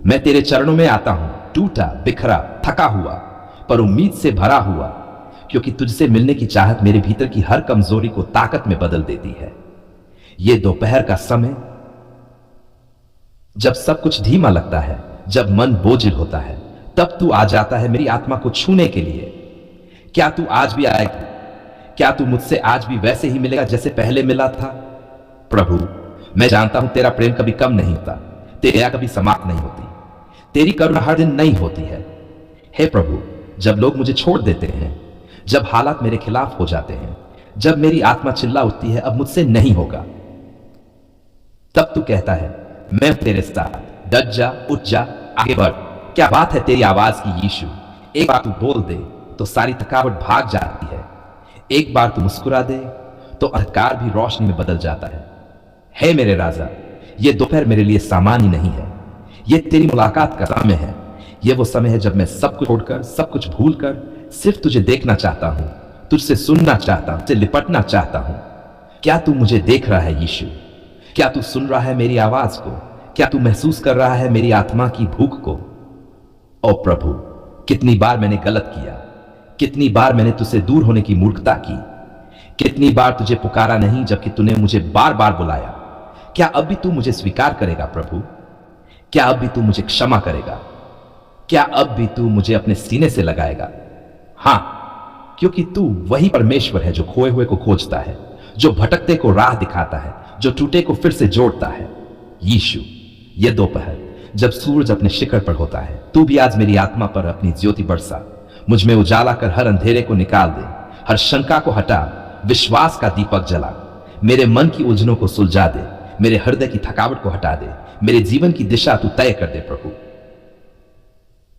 मैं तेरे चरणों में आता हूं, टूटा बिखरा थका हुआ पर उम्मीद से भरा हुआ, क्योंकि तुझसे मिलने की चाहत मेरे भीतर की हर कमजोरी को ताकत में बदल देती है। ये दोपहर का समय, जब सब कुछ धीमा लगता है, जब मन बोझिल होता है, तब तू आ जाता है मेरी आत्मा को छूने के लिए। क्या तू आज भी आएगा? क्या तू मुझसे आज भी वैसे ही मिलेगा जैसे पहले मिला था? प्रभु, मैं जानता हूं तेरा प्रेम कभी कम नहीं होता, तेरी दया कभी समाप्त नहीं होती, तेरी करुणा हर दिन नई होती है। हे प्रभु, जब लोग मुझे छोड़ देते हैं, जब हालात मेरे खिलाफ हो जाते हैं, जब मेरी आत्मा चिल्ला उठती है अब मुझसे नहीं होगा, तब तू कहता है मैं तेरे साथ, डट जा, उठ जा, आगे बढ़। क्या बात है तेरी आवाज की यीशु। एक बार तू बोल दे तो सारी थकावट भाग जाती है, एक बार तू मुस्कुरा दे तो अंधकार भी रोशनी में बदल जाता है। हे मेरे राजा, ये दोपहर मेरे लिए सामान्य नहीं है, ये तेरी मुलाकात का समय है। ये वो समय है जब मैं सब कुछ छोड़कर, सब कुछ भूलकर सिर्फ तुझे देखना चाहता हूं, तुझसे सुनना चाहता हूं, तुझसे लिपटना चाहता हूं। क्या तू मुझे देख रहा है यीशु? क्या तू सुन रहा है मेरी आवाज को? क्या तू महसूस कर रहा है मेरी आत्मा की भूख को? ओ प्रभु, कितनी बार मैंने गलत किया, कितनी बार मैंने तुझसे दूर होने की मूर्खता की, कितनी बार तुझे पुकारा नहीं जबकि तूने मुझे बार बार बुलाया। क्या अब भी तू मुझे स्वीकार करेगा प्रभु? क्या अब भी तू मुझे क्षमा करेगा? क्या अब भी तू मुझे अपने सीने से लगाएगा? हां, क्योंकि तू वही परमेश्वर है जो खोए हुए को खोजता है, जो भटकते को राह दिखाता है, जो टूटे को फिर से जोड़ता है। यीशु, ये दोपहर जब सूरज अपने शिखर पर होता है, तू भी आज मेरी आत्मा पर अपनी ज्योति बरसा, मुझ में उजाला कर हर अंधेरे को निकाल दे, हर शंका को हटा, विश्वास का दीपक जला, मेरे मन की उलझनों को सुलझा दे, मेरे हृदय की थकावट को हटा दे, मेरे जीवन की दिशा तू तय कर दे प्रभु।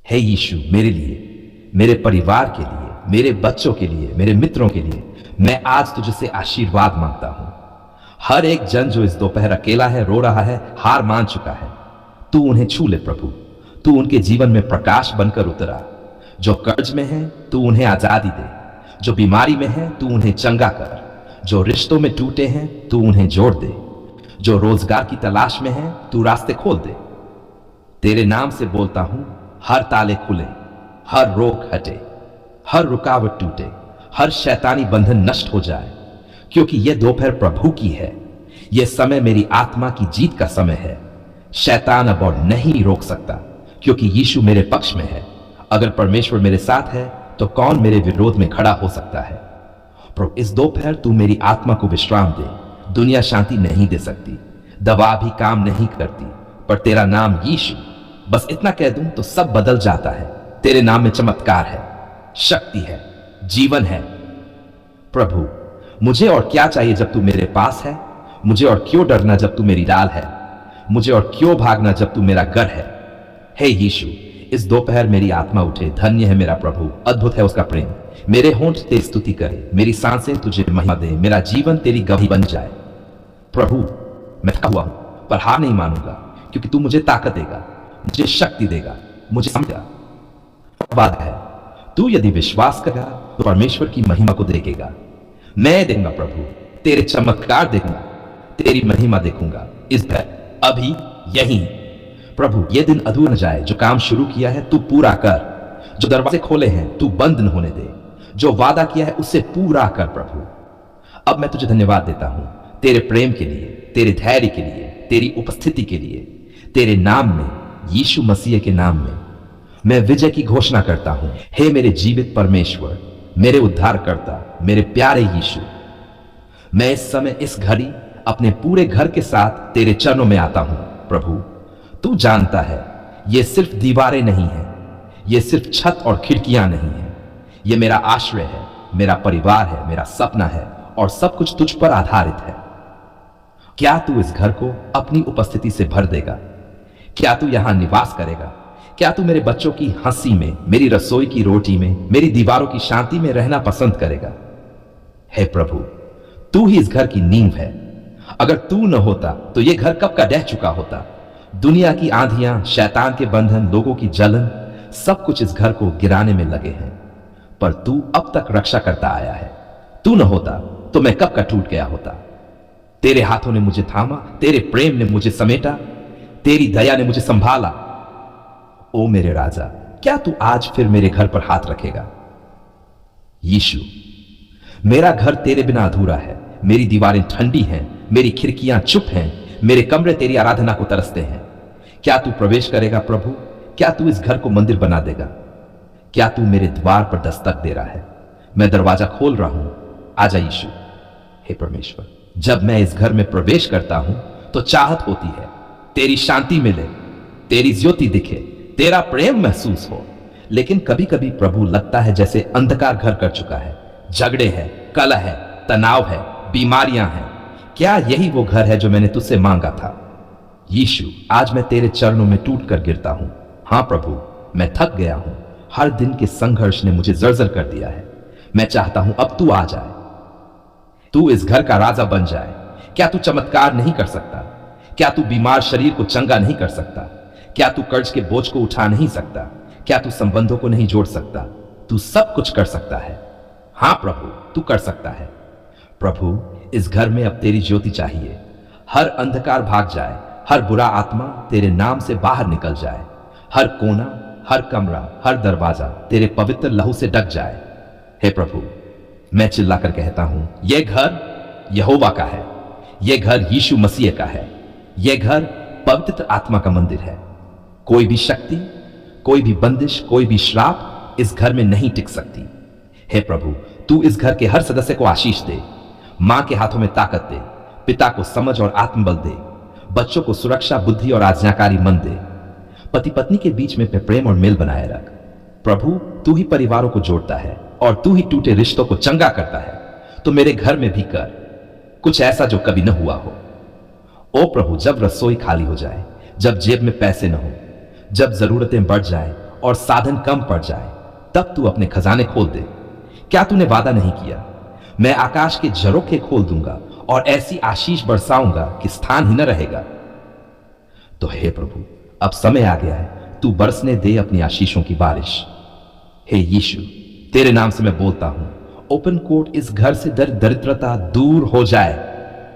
हे यीशु, मेरे लिए, मेरे परिवार के लिए, मेरे बच्चों के लिए, मेरे मित्रों के लिए मैं आज तुझसे आशीर्वाद मांगता हूं। हर एक जन जो इस दोपहर अकेला है, रो रहा है, हार मान चुका है, तू उन्हें छू ले प्रभु। तू उनके जीवन में प्रकाश बनकर उतरा। जो कर्ज में है तू उन्हें आजादी दे, जो बीमारी में है तू उन्हें चंगा कर, जो रिश्तों में टूटे हैं तू उन्हें जोड़ दे, जो रोजगार की तलाश में है तू रास्ते खोल दे। तेरे नाम से बोलता हूं, हर ताले खुले, हर रोक हटे, हर रुकावट टूटे, हर शैतानी बंधन नष्ट हो जाए, क्योंकि यह दोपहर प्रभु की है। यह समय मेरी आत्मा की जीत का समय है। शैतान अब और नहीं रोक सकता, क्योंकि यीशु मेरे पक्ष में है। अगर परमेश्वर मेरे साथ है तो कौन मेरे विरोध में खड़ा हो सकता है? प्रभु, इस दोपहर तू मेरी आत्मा को विश्राम दे। दुनिया शांति नहीं दे सकती, दवा भी काम नहीं करती, पर तेरा नाम यीशु, बस इतना कह दूं तो सब बदल जाता है। तेरे नाम में चमत्कार है, शक्ति है, जीवन है। प्रभु, मुझे और क्या चाहिए जब तू मेरे पास है? मुझे और क्यों डरना जब तू मेरी डाल है? मुझे और क्यों भागना जब तू मेरा घर है? हे यीशु, इस दोपहर मेरी आत्मा उठे। धन्य है मेरा प्रभु, अद्भुत है उसका प्रेम। मेरे होंठ तेरी स्तुति करे, मेरी सांसें तुझे महिमा दे, मेरा जीवन तेरी गवाही बन जाए। प्रभु, मैं थका हुआ हूं पर हार नहीं मानूंगा, क्योंकि तू मुझे ताकत देगा, मुझे शक्ति देगा, मुझे समझा। बात है, तू यदि विश्वास करेगा तो परमेश्वर की महिमा को देखेगा। मैं देखूंगा प्रभु, तेरे चमत्कार देखूंगा, तेरी महिमा देखूंगा इस घर, अभी, यहीं। प्रभु, ये दिन अधूरा न जाए। जो काम शुरू किया है तू पूरा कर, जो दरवाजे खोले हैं तू बंद न होने दे, जो वादा किया है उसे पूरा कर प्रभु। अब मैं तुझे धन्यवाद देता हूं तेरे प्रेम के लिए, तेरे धैर्य के लिए, तेरी उपस्थिति के लिए। तेरे नाम में, यीशु मसीह के नाम में मैं विजय की घोषणा करता हूं। हे मेरे जीवित परमेश्वर, मेरे उद्धारकर्ता, मेरे प्यारे यीशु, मैं इस समय, इस घड़ी अपने पूरे घर के साथ तेरे चरणों में आता हूं। प्रभु, तू जानता है ये सिर्फ दीवारें नहीं है, ये सिर्फ छत और खिड़कियां नहीं है, ये मेरा आश्रय है, मेरा परिवार है, मेरा सपना है, और सब कुछ तुझ पर आधारित है। क्या तू इस घर को अपनी उपस्थिति से भर देगा? क्या तू यहां निवास करेगा? क्या तू मेरे बच्चों की हंसी में, मेरी रसोई की रोटी में, मेरी दीवारों की शांति में रहना पसंद करेगा? हे प्रभु, तू ही इस घर की नींव है। अगर तू न होता तो यह घर कब का ढह चुका होता। दुनिया की आंधियां, शैतान के बंधन, लोगों की जलन, सब कुछ इस घर को गिराने में लगे हैं, पर तू अब तक रक्षा करता आया है। तू न होता तो मैं कब का टूट गया होता। तेरे हाथों ने मुझे थामा, तेरे प्रेम ने मुझे समेटा, तेरी दया ने मुझे संभाला। ओ मेरे राजा, क्या तू आज फिर मेरे घर पर हाथ रखेगा? यीशु, मेरा घर तेरे बिना अधूरा है। मेरी दीवारें ठंडी हैं, मेरी खिड़कियां चुप हैं, मेरे कमरे तेरी आराधना को तरसते हैं। क्या तू प्रवेश करेगा प्रभु? क्या तू इस घर को मंदिर बना देगा? क्या तू मेरे द्वार पर दस्तक दे रहा है? मैं दरवाजा खोल रहा हूं, आजा यीशु। हे परमेश्वर, जब मैं इस घर में प्रवेश करता हूं तो चाहत होती है तेरी शांति मिले, तेरी ज्योति दिखे, तेरा प्रेम महसूस हो। लेकिन कभी कभी प्रभु लगता है जैसे अंधकार घर कर चुका है। झगड़े हैं, कलह है, तनाव है, बीमारियां हैं। क्या यही वो घर है जो मैंने तुझसे मांगा था? यीशु, आज मैं तेरे चरणों में टूट कर गिरता हूं। हां प्रभु, मैं थक गया हूं। हर दिन के संघर्ष ने मुझे जर्जर कर दिया है। मैं चाहता हूं अब तू आ जाए, तू इस घर का राजा बन जाए। क्या तू चमत्कार नहीं कर सकता? क्या तू बीमार शरीर को चंगा नहीं कर सकता? क्या तू कर्ज के बोझ को उठा नहीं सकता? क्या तू संबंधों को नहीं जोड़ सकता? तू सब कुछ कर सकता है। हां प्रभु, तू कर सकता है। प्रभु, इस घर में अब तेरी ज्योति चाहिए। हर अंधकार भाग जाए, हर बुरा आत्मा तेरे नाम से बाहर निकल जाए। हर कोना, हर कमरा, हर दरवाजा तेरे पवित्र लहू से ढक जाए। हे प्रभु, मैं चिल्लाकर कहता हूं, यह घर यहोवा का है, यह घर यीशु मसीह का है, यह घर पवित्र आत्मा का मंदिर है। कोई भी शक्ति, कोई भी बंदिश, कोई भी श्राप इस घर में नहीं टिक सकती। हे प्रभु, तू इस घर के हर सदस्य को आशीष दे, मां के हाथों में ताकत दे, पिता को समझ और आत्मबल दे, बच्चों को सुरक्षा, बुद्धि और आज्ञाकारी मन दे। पति पत्नी के बीच में प्रेम और मेल बनाए रख। प्रभु, तू ही परिवारों को जोड़ता है और तू ही टूटे रिश्तों को चंगा करता है। तो मेरे घर में भी कर कुछ ऐसा जो कभी न हुआ हो। ओ प्रभु, जब रसोई खाली हो जाए, जब जेब में पैसे न हो, जब जरूरतें बढ़ जाए और साधन कम पड़ जाए, तब तू अपने खजाने खोल दे। क्या तूने वादा नहीं किया, मैं आकाश के झरोखे खोल दूंगा और ऐसी आशीष बरसाऊंगा कि स्थान ही न रहेगा? तो हे प्रभु, अब समय आ गया है, तू बरसने दे अपनी आशीषों की बारिश। हे यीशु, तेरे नाम से मैं बोलता हूं, ओपन कोर्ट इस घर से दरिद्रता दूर हो जाए,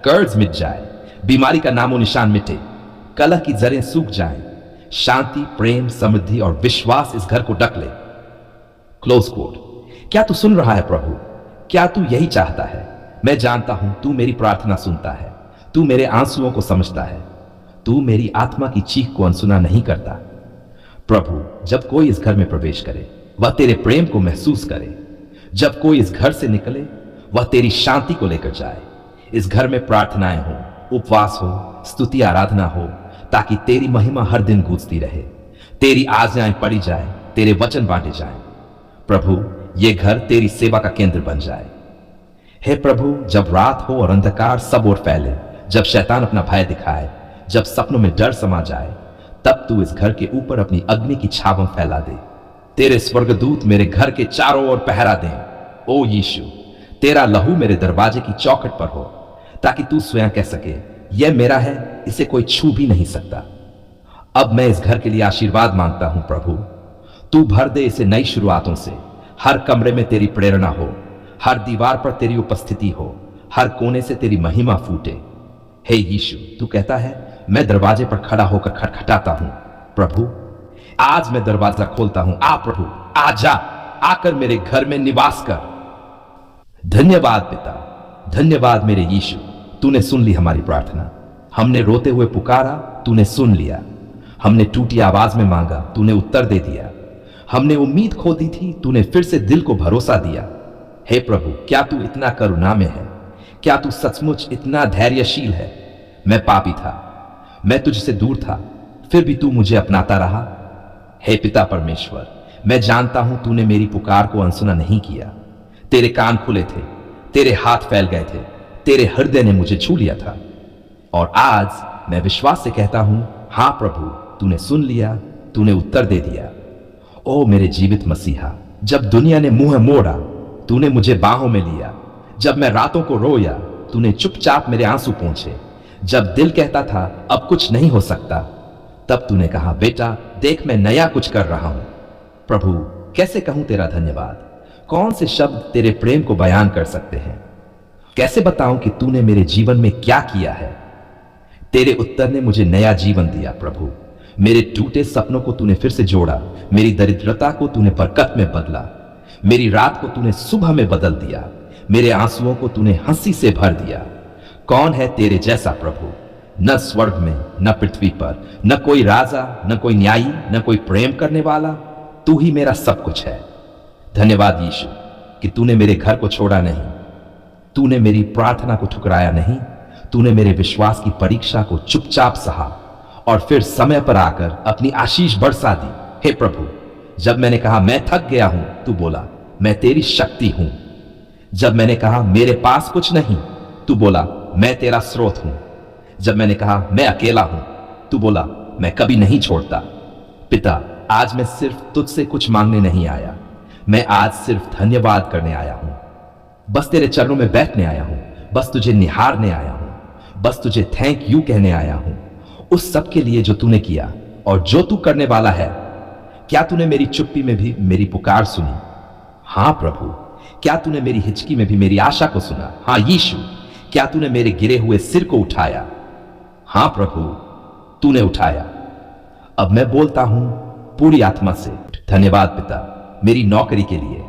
कर्ज मिट जाए, बीमारी का नामो निशान मिटे, कलह की जरें सूख जाएं, शांति, प्रेम, समृद्धि और विश्वास इस घर को ढक ले। Close court. क्या तू सुन रहा है प्रभु? क्या तू यही चाहता है? मैं जानता हूं तू मेरी प्रार्थना सुनता है, तू मेरे आंसुओं को समझता है, तू मेरी आत्मा की चीख को अनसुना नहीं करता। प्रभु, जब कोई इस घर में प्रवेश करे वह तेरे प्रेम को महसूस करे। जब कोई इस घर से निकले वह तेरी शांति को लेकर जाए। इस घर में प्रार्थनाएं हो, उपवास हो, स्तुति आराधना हो, ताकि तेरी महिमा हर दिन गूंजती रहे, तेरी आज्ञाएं पढ़ी जाए, तेरे वचन बांटे जाएं। प्रभु, यह घर तेरी सेवा का केंद्र बन जाए। हे प्रभु, जब रात हो और अंधकार सब ओर फैले, जब शैतान अपना भय दिखाए, जब सपनों में डर समा जाए, तब तू इस घर के ऊपर अपनी अग्नि की छावों फैला दे। तेरे स्वर्गदूत मेरे घर के चारों ओर पहरा दें। ओ यीशु, तेरा लहू मेरे दरवाजे की चौखट पर हो, ताकि तू स्वयं कह सके, यह मेरा है, इसे कोई छू भी नहीं सकता। अब मैं इस घर के लिए आशीर्वाद मांगता हूं प्रभु, तू भर दे इसे नई शुरुआतों से। हर कमरे में तेरी प्रेरणा हो, हर दीवार पर तेरी उपस्थिति हो, हर कोने से तेरी महिमा फूटे। हे यीशु, तू कहता है, मैं दरवाजे पर खड़ा होकर खटखटाता हूं। प्रभु, आज मैं दरवाजा खोलता हूं। आ प्रभु, आजा, आकर मेरे घर में निवास कर। धन्यवाद पिता, धन्यवाद मेरे यीशु, तूने सुन ली हमारी प्रार्थना। हमने रोते हुए पुकारा, तूने सुन लिया। हमने टूटी आवाज में मांगा, तूने उत्तर दे दिया। हमने उम्मीद खो दी थी, तूने फिर से दिल को भरोसा दिया। हे प्रभु, क्या तू इतना करुणा में है? क्या तू सचमुच इतना धैर्यशील है? मैं पापी था, मैं तुझसे दूर था, फिर भी तू मुझे अपनाता रहा। हे पिता परमेश्वर, मैं जानता हूं तूने मेरी पुकार को अनसुना नहीं किया। तेरे कान खुले थे, तेरे हाथ फैल गए थे, तेरे हृदय ने मुझे छू लिया था। और आज मैं विश्वास से कहता हूं, हां प्रभु, तूने सुन लिया, तूने उत्तर दे दिया। ओ मेरे जीवित मसीहा, जब दुनिया ने मुंह मोड़ा, तूने मुझे बाहों में लिया। जब मैं रातों को रोया, तूने चुपचाप मेरे आंसू पोंछे। जब दिल कहता था अब कुछ नहीं हो सकता, तब तूने कहा, बेटा देख, मैं नया कुछ कर रहा हूं। प्रभु, कैसे कहूं तेरा धन्यवाद? कौन से शब्द तेरे प्रेम को बयान कर सकते हैं? कैसे बताऊं कि तूने मेरे जीवन में क्या किया है? तेरे उत्तर ने मुझे नया जीवन दिया। प्रभु, मेरे टूटे सपनों को तूने फिर से जोड़ा, मेरी दरिद्रता को तूने बरकत में बदला, मेरी रात को तूने सुबह में बदल दिया, मेरे आंसुओं को तूने हंसी से भर दिया। कौन है तेरे जैसा प्रभु? न स्वर्ग में न पृथ्वी पर, न कोई राजा, न कोई न्यायी, न कोई प्रेम करने वाला। तू ही मेरा सब कुछ है। धन्यवाद यीशु कि तूने मेरे घर को छोड़ा नहीं, तूने मेरी प्रार्थना को ठुकराया नहीं, तूने मेरे विश्वास की परीक्षा को चुपचाप सहा और फिर समय पर आकर अपनी आशीष बरसा दी। हे प्रभु, जब मैंने कहा मैं थक गया हूं, तू बोला मैं तेरी शक्ति हूं। जब मैंने कहा मेरे पास कुछ नहीं, तू बोला मैं तेरा स्रोत हूं। जब मैंने कहा मैं अकेला हूं, तू बोला मैं कभी नहीं छोड़ता। पिता, आज मैं सिर्फ तुझसे कुछ मांगने नहीं आया, मैं आज सिर्फ धन्यवाद करने आया हूं। बस तेरे चरणों में बैठने आया हूं, बस तुझे निहारने आया हूं, बस तुझे थैंक यू कहने आया हूं उस सब के लिए जो तूने किया और जो तू करने वाला है। क्या तूने मेरी चुप्पी में भी मेरी पुकार सुनी? हां प्रभु। क्या तूने मेरी हिचकी में भी मेरी आशा को सुना? हां यीशु। क्या तूने मेरे गिरे हुए सिर को उठाया? हां प्रभु, तूने उठाया। अब मैं बोलता हूं पूरी आत्मा से, धन्यवाद पिता मेरी नौकरी के लिए,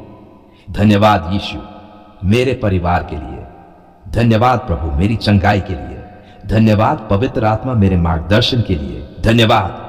धन्यवाद यीशु मेरे परिवार के लिए, धन्यवाद प्रभु मेरी चंगाई के लिए, धन्यवाद पवित्र आत्मा मेरे मार्गदर्शन के लिए, धन्यवाद